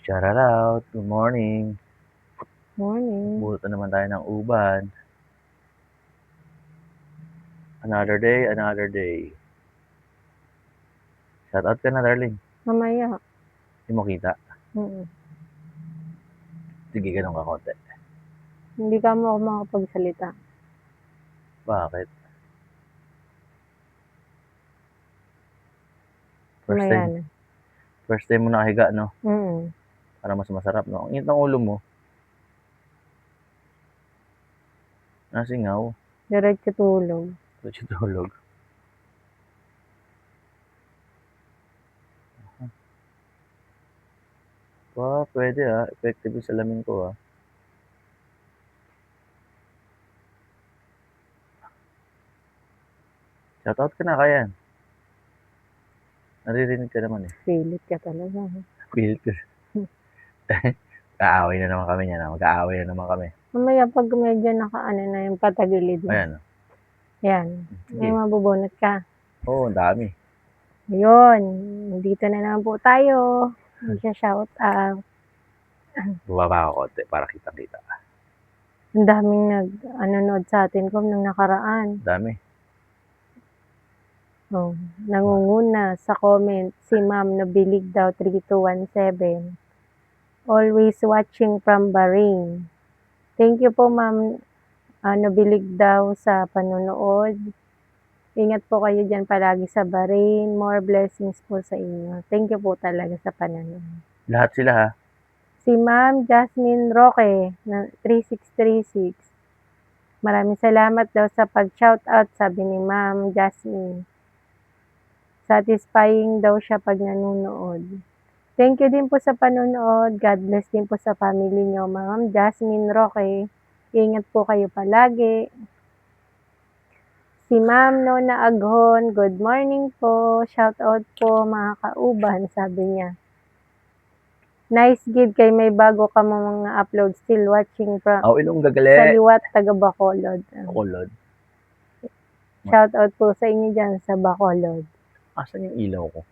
Shout out, good morning. Morning. Buto naman tayo ng uban. Another day, another day. Shout out ka na, darling. Mamaya. Hindi mo kita. Mm. Sige, ganun ka konti. Hindi ka mo ako makapagsalita. Bakit? Mamaya na. First time mo nakahiga, no? Mm. Para mas masarap, no? Ang init ng ulo mo. Nasingaw. Diretso tulog. Diretso tulog. Pwede Effective yung salamin ko Shout out ka na, kaya. Naririnig ka naman eh. Pilit ka talaga. Pilit ka. Kaaway na naman kami niyan. Mag-aaway na naman kami. Mamaya pag medyo nakaano na yung patagilid mo. Ayan. Yan. May mabubunot ka. Oo, ang dami. Ayun. Dito na naman po tayo. Shout out. Bubaba ako konti para kitang-kita. Ang daming nanonood sa atin ko nung nakaraan. Dami. Oh, nangunguna sa comment si Ma'am Nabilig daw 3217. Always watching from Bahrain. Thank you po Ma'am Nabilig daw sa panonood. Ingat po kayo dyan palagi sa Bahrain. More blessings po sa inyo. Thank you po talaga sa panonood. Lahat sila ha. Si Ma'am Jasmine Roque na 3636. Maraming salamat daw sa pag-shoutout, sabi ni Ma'am Jasmine. Satisfying daw siya pag nanonood. Thank you din po sa panonood. God bless din po sa family niyo, Ma'am Jasmine Roque. Ingat po kayo palagi. Si Ma'am Nona Aghon, good morning po. Shout out po mga kauban, sabi niya. Nice gid kay may bago ka mga upload, still watching from Ilong gagali. sa liwat taga Bacolod. Bacolod. Shout out po sa inyo dyan sa Bacolod. Asan yung ilaw ko?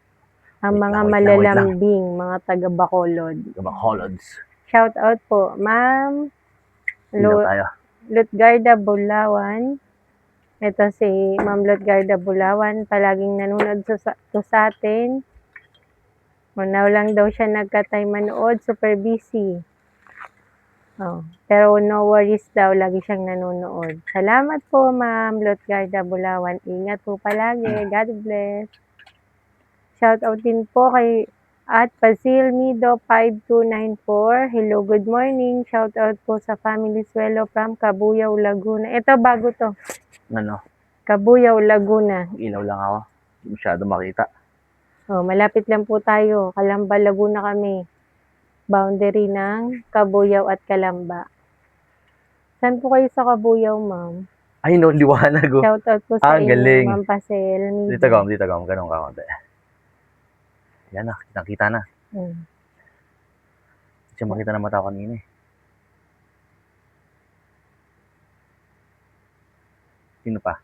Ang mga malalambing, mga taga Bacolod. Bacolods. Shout out po, Ma'am Lutgarda Bulawan. Ito si Ma'am Lutgarda Bulawan, palaging nanonood sa atin. Now lang daw siya nagka-time manood, super busy. Pero no worries daw, lagi siyang nanonood. Salamat po Ma'am Lutgarda Bulawan. Ingat po palagi. God bless. Shout out din po kay at Pasil Mido 5294. Hello, good morning. Shout out po sa family Suelo from Cabuyao, Laguna. Ito bago to. Ano? Cabuyao, Laguna. Ilaw lang ako. Hindi masyado makita. Malapit lang po tayo. Calamba, Laguna kami. Boundary ng Cabuyao at Calamba. Saan po kayo sa Cabuyao, ma'am? Ay, no, liwanag. Shout out po sa inyo, galing. Ma'am Pasil Mido. Dito gawin. Ganun ka konti. Yan na, kitang-kita na. Hindi siya makita na mata ko kanina eh. Sino pa?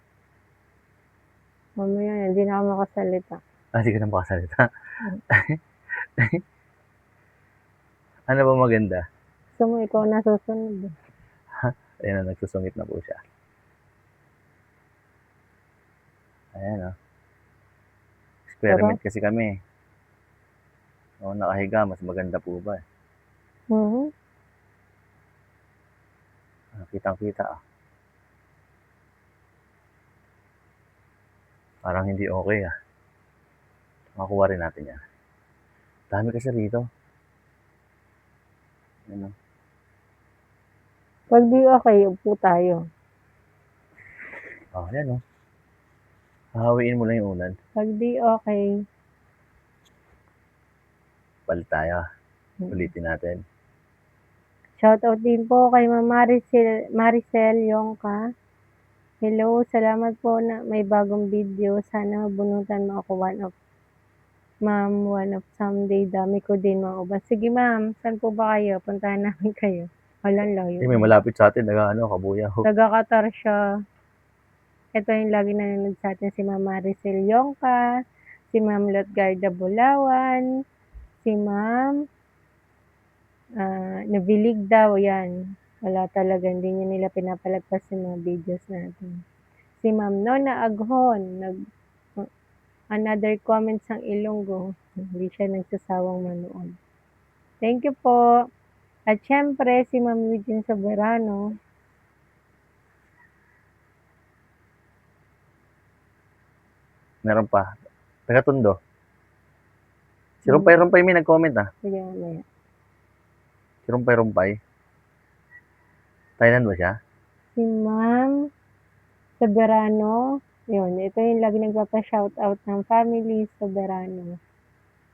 Mamaya, hindi na ako makasalita. Hindi ka na makasalita. Ano ba maganda? Gusto mo, ikaw nasusunod. Ayan na, nagsusungit na po siya. Ayan Experiment kasi kami. Nakahiga, mas maganda po ba Kitang-kita Parang hindi okay Makuha rin natin yan. Dami kasi rito. Pag di okay, upo tayo. Yan Hahawiin mo lang yung unan. Pag di okay, palit tayo. Ulitin natin. Shoutout din po kay Ma'am Maricel Yongka. Hello, salamat po na may bagong video. Sana mabunutan mo ako one of someday. Dami ko din mga uban. Sige ma'am, saan po ba kayo? Puntahan namin kayo. Walang layo. May malapit sa atin, Cabuyao. Taga-Qatar siya. Ito yung lagi nanonood sa atin si Ma'am Maricel Yongka, si Ma'am Lutgarda Bulawan, si Ma'am Nabilig daw, yan. Wala talaga, hindi niya nila pinapalagpas yung mga videos natin. Si Ma'am Nona Aghon, another comments ang Ilonggo. Hindi siya nagsasawang manood. Thank you po. At syempre, si Ma'am Eugene Soberano. Meron pa. Taga-Tondo. Si Rumpay-Rumpay may nag-comment Sige, mamaya. Si Rumpay-Rumpay. Thailand ba siya? Si Ma'am Soberano. Yun, ito yung lagi nagpapa-shoutout ng family Soberano.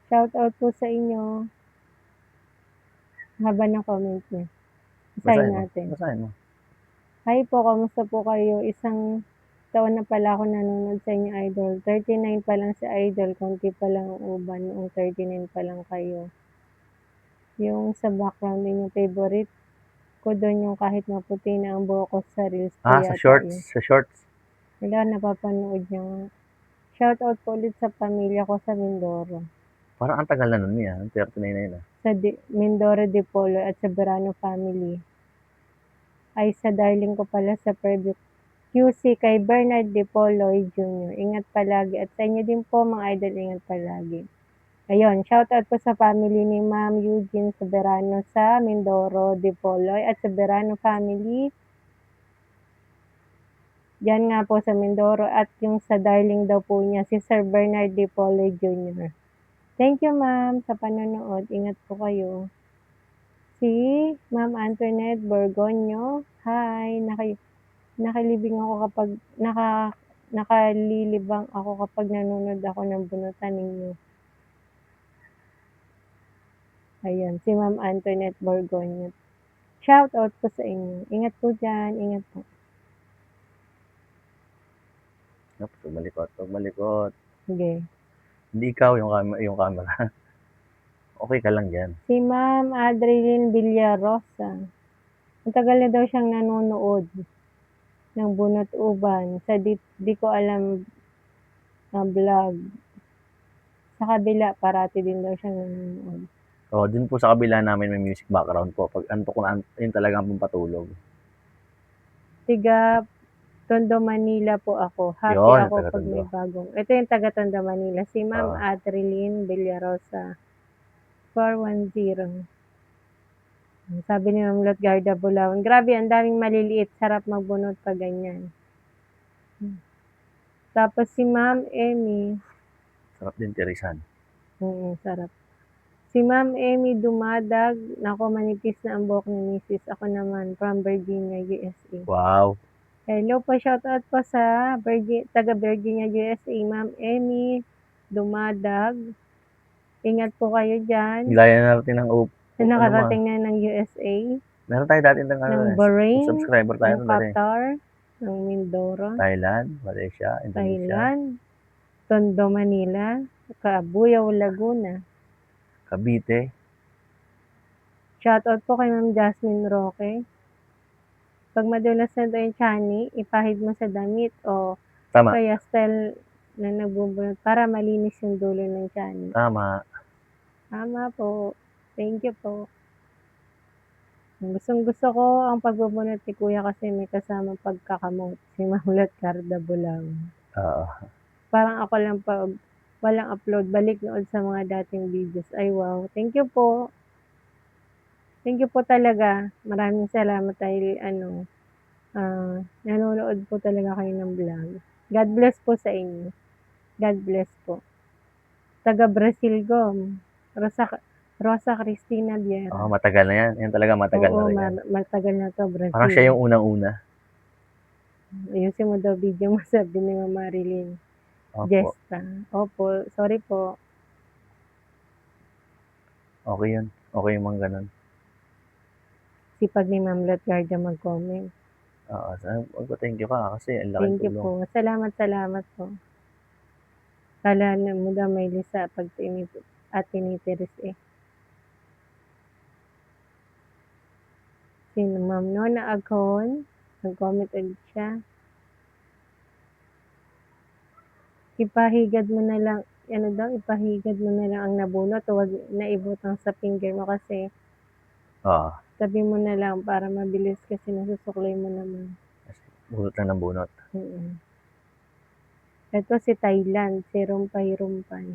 Shoutout po sa inyo. Haba ng comment niya. Basahin natin. Basahin mo. Hi po, kamusta po kayo? Isang taon na pala ako nanonood sa inyo, Idol. 39 pa lang si Idol, konti pa lang ang uban, noong 39 pa lang kayo. Yung sa background din yung favorite ko doon yung kahit maputi na ang buhok ko sa reels ko sa shorts. Sa shorts. Wala, napapanood niya. Shoutout po ulit sa pamilya ko sa Mindoro. Parang ang tagal na nun niya. 39 na yun Sa Mindoro Dipolo at sa Verano family. Ay sa darling ko pala sa preview QC kay Bernard Dipoloy Jr. Ingat palagi at sa inyo din po mga idol, ingat palagi. Ayun, shoutout po sa family ni Ma'am Eugene Soberano sa Mindoro Dipoloy at sa Verano family. Diyan nga po sa Mindoro at yung sa darling daw po niya si Sir Bernard Dipoloy Jr. Thank you ma'am sa panonood. Ingat po kayo. Si Ma'am Antoinette Borgonyo. Hi, nakalilibang ako kapag nanonood ako ng bunutan ninyo. Ayan, si Ma'am Antoinette Borgonyo. Shout out po sa inyo. Ingat po dyan. Ingat po. Huwag malikot. Sige. Hindi ikaw yung camera. Okay ka lang dyan. Si Ma'am Adrienne Villarosa. Ang tagal na daw siyang nanonood ng Bunot Uban sa di ko alam na vlog. Sa kabila, parati din daw siyang nanonood. Din po sa kabila namin may music background po. Pag antok na, yun talagang pampatulog. Tiga Tondo, Manila po ako. Happy Yun, ako pag may bagong. Ito yung taga Tondo, Manila. Si Ma'am Adrienne Villarosa. 410. Sabi ni Ma'am Lotgarda Bulawan, grabe, ang daming maliliit. Sarap magbunot pa ganyan. Tapos si Ma'am Emmy. Sarap din tirisan. Sarap. Si Ma'am Emmy Dumadag. Nako, manipis na ang buhok ni Mrs. Ako naman, from Virginia, USA. Wow. Hello po, shoutout po sa taga Virginia, USA, Ma'am Emmy Dumadag. Ingat po kayo dyan. Gaya natin ng nakarating na ng USA. Meron tayo dati ng Bahrain, subscriber tayo ng Qatar, ng Mindoro, Thailand, Malaysia, Indonesia, Tondo, Manila, Cabuyao, Laguna, Cavite. Shoutout po kay Ma'am Jasmine Roque. Pag madulas na daw yung tiyanik, ipahid mo sa damit o kaya style na nagbubunot para malinis yung dulo ng tiyanik. Tama po. Thank you po. Gustong-gusto ko ang pagbubunot ni Kuya kasi may kasamang pagkakamot, si Ma'am Lotgarda Bulawan. Parang ako lang pag walang upload, balik nood sa mga dating videos. Ay wow, thank you po. Thank you po talaga. Maraming salamat dahil nanonood po talaga kayo ng vlog. God bless po sa inyo. God bless po. Taga Brazil Gom. Rosa Cristina Viera. Matagal na yan. Yan talaga matagal na rin yan. Matagal na to, Brazil. Parang siya yung unang-una. Ayusin mo daw video mo, sabi ni Mama Marilyn. Jesta. Opo, sorry po. Okay yun. Okay yung mga ganun. Sipag ni Ma'am Lotgarda mag-comment. Thank you ka kasi ang laking tulong. Thank you po. Salamat po. Kala mo daw may lisa pag tinitiris eh. Sino Ma'am Nona Aghon? Nag-comment ulit siya. Ipahigad mo na lang ang nabunot, huwag naibutang sa finger mo kasi Oo. Tabi mo na lang para mabilis kasi nasusuklay mo naman. Bunot lang ng bunot. Ito si Thailand, si Rumpay-Rumpay.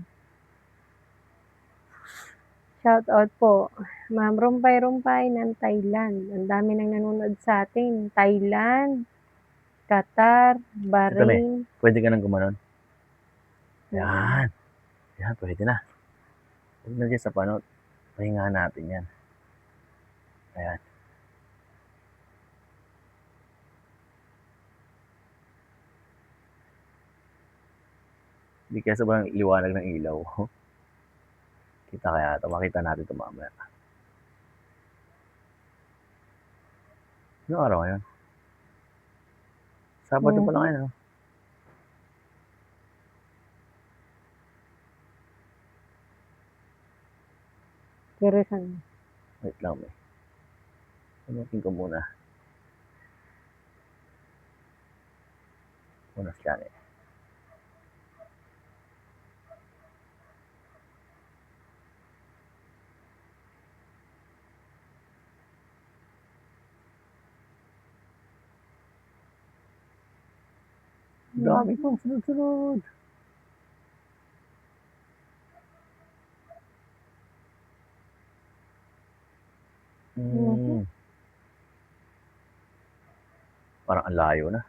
Shout out po, Ma'am Rumpay-Rumpay ng Thailand. Ang dami nang nanonood sa atin. Thailand, Qatar, Ito me, Bahrain. pwede ka nang gumanon. Mm. Yan. Yan, pwede na. Huwag na dyan sa panot. Pahingahan natin yan. Ayan. Hindi kaya sobrang liwanag ng ilaw. Kita kaya ito. Makita natin ito mamaya. Anong araw ngayon? Sabado pa lang ngayon. Pero saan? Wait lang me. Panotin ko muna. Unas yan eh. Dami pang sunod-sunod. Parang ang layo na.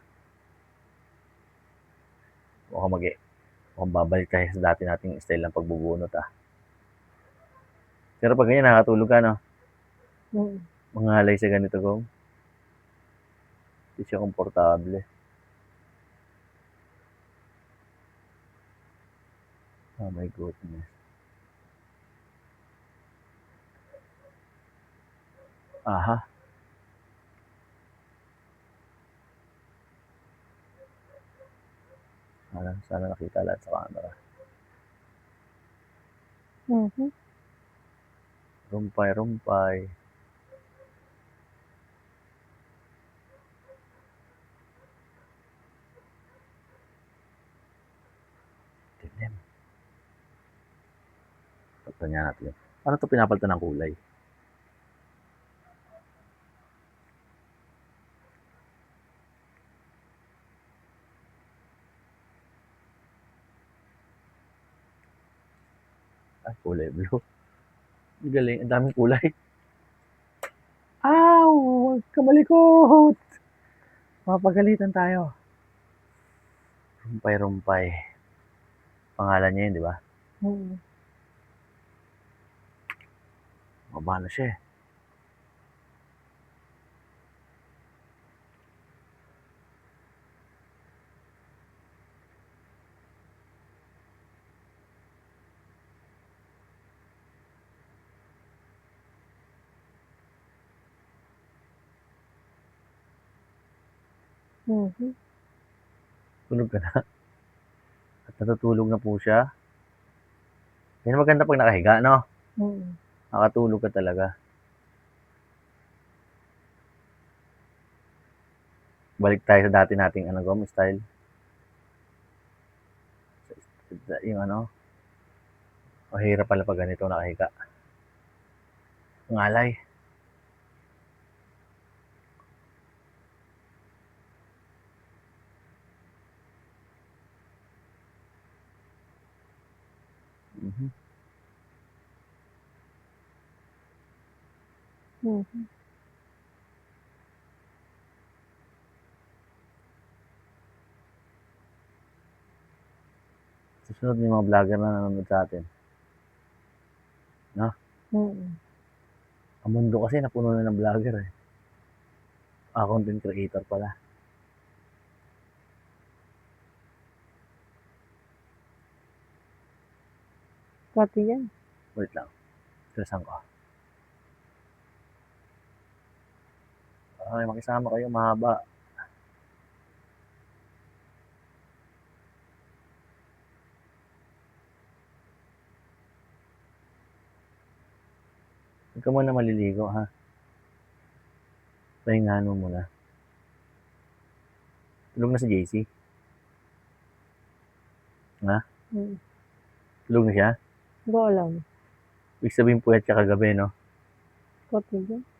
Mukhang babalik tayo sa dati nating style ng pagbubunot ah. Pero pag ganyan nakatulog ka no? Mangalay sa ganito ko. Hindi siya komportable. Oh my goodness. Aha. Sana nakita lahat sa camera. Rumpay-rumpay. Dilim. Pagtan niya natin yun. Paano ito pinapalitan ng kulay? Ay, kulay blue. Ang galing. Ang daming kulay. Ow! Huwag ka malikot! Mapagalitan tayo. Rumpay-rumpay. Pangalan niya yun, di ba? Mababa na siya eh. Tulog ka na. At natutulog na po siya. Yan maganda pag nakahiga, no? Nakatulog ka talaga. Balik tayo sa dati nating gom style. Yung mahirap pala pag ganito nakahiga. Ngalay. Susunod yung mga vlogger na nanonood sa atin. No? Ang mundo kasi napuno na ng vlogger eh. Content creator pala. Pati yan. Wait lang. Stresan ko. Ay, makisama kayo mahaba. Huwag ka muna maliligo ha. Pahingahan mo muna. Tulog na si JC? Ha? Tulog na siya? Hindi ko alam. Ibig sabihin puyat siya kagabi, no? Pati yan.